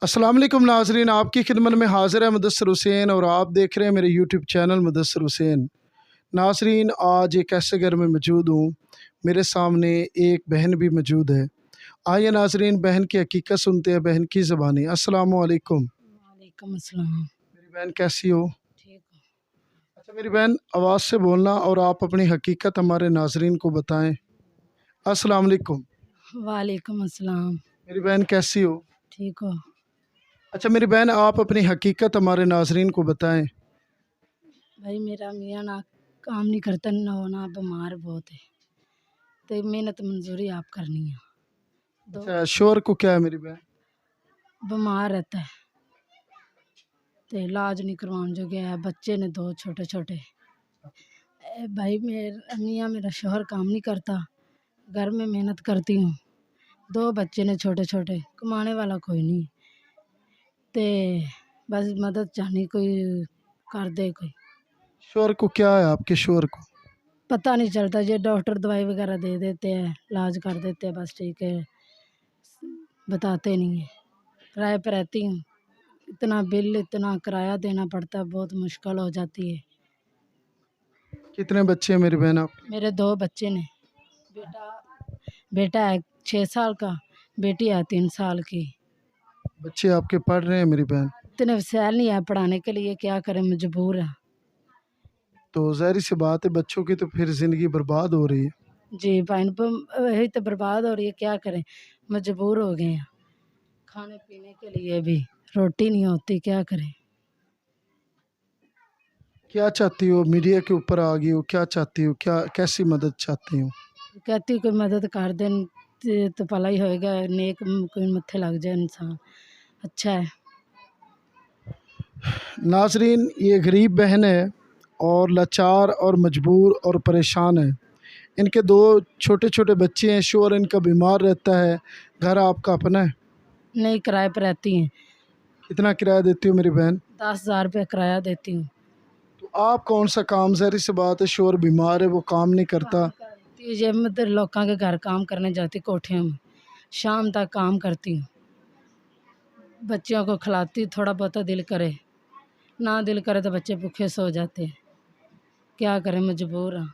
अस्सलाम वालेकुम नाजरीन, आपकी खिदमत में हाज़िर है मुदस्सिर हुसैन और आप देख रहे हैं मेरे यूट्यूब चैनल मुदस्सिर हुसैन। नाजरीन, आज एक ऐसे घर में मौजूद हूँ, मेरे सामने एक बहन भी मौजूद है। आइए नाजरीन, बहन की हकीकत सुनते हैं बहन की ज़बानी। अस्सलामु अलैकुम। वालेकुम अस्सलाम। मेरी बहन कैसी हो? ठीक हो? अच्छा मेरी बहन, आवाज़ से बोलना और आप अपनी हकीकत हमारे नाजरीन को बताएं। अस्सलाम वालेकुम। वालेकुम अस्सलाम। मेरी बहन कैसी हो? ठीक हो? अच्छा मेरी बहन, आप अपनी हकीकत हमारे नाजरीन को बताएं। भाई मेरा मियाँ ना काम नहीं करता, ना होना बीमार बहुत है, तो मेहनत मंजूरी आप करनी है। दो अच्छा शोर को क्या है मेरी बहन? बीमार रहता है तो इलाज नहीं करवाने जो गया है, बच्चे ने दो छोटे छोटे। भाई मेरा मियाँ मेरा शोहर काम नहीं करता, घर में मेहनत करती हूँ, दो बच्चे ने छोटे छोटे, कमाने वाला कोई नहीं, ते बस मदद चाहनी कोई कर दे कोई। शोर को क्या है आपके शोर को? पता नहीं चलता, ये डॉक्टर दवाई वगैरह दे देते हैं, इलाज कर देते हैं, बस ठीक है, बताते नहीं है। किराए पर रहती हूँ, इतना बिल इतना किराया देना पड़ता है, बहुत मुश्किल हो जाती है। कितने बच्चे हैं मेरी बहन आप? मेरे दो बच्चे ने, बेटा बेटा है 6 साल का, बेटी है 3 साल की। बच्चे आपके पढ़ रहे हैं मेरी बहन? इतने वसैल नहीं है पढ़ाने के लिए, क्या करें, मजबूर है। तो ज़ाहिर सी बात है, बच्चों की तो फिर ज़िंदगी बर्बाद हो रही है। जी बहन, वही तो बर्बाद हो रही है, क्या करें, मजबूर हो गए हैं। खाने पीने के लिए भी रोटी नहीं होती, क्या करें। क्या चाहती हो? मीडिया के ऊपर आ गई हो, क्या चाहती हो, क्या कैसी मदद चाहती हो? कहती कोई मदद कर देन तो भला ही होएगा, नेक कोई मत्थे लग जाए इंसान, अच्छा है। नाजरीन, ये गरीब बहन है और लाचार और मजबूर और परेशान है। इनके दो छोटे छोटे बच्चे हैं, शोहर इनका बीमार रहता है। घर आपका अपना है? नहीं, किराए पर रहती हैं। कितना किराया देती हो मेरी बहन? 10,000 रुपये किराया देती हूँ। तो आप कौन सा काम, ज़ाहिर सी बात है शोहर बीमार है, वो काम नहीं करता। काम करती हूँ, ये मतलब लोगों के घर काम करने जाती कोठियों में, शाम तक काम करती हूँ, बच्चों को खिलाती, थोड़ा बहुत दिल करे, ना दिल करे तो बच्चे भूखे सो जाते हैं, क्या करें, मजबूर हैं।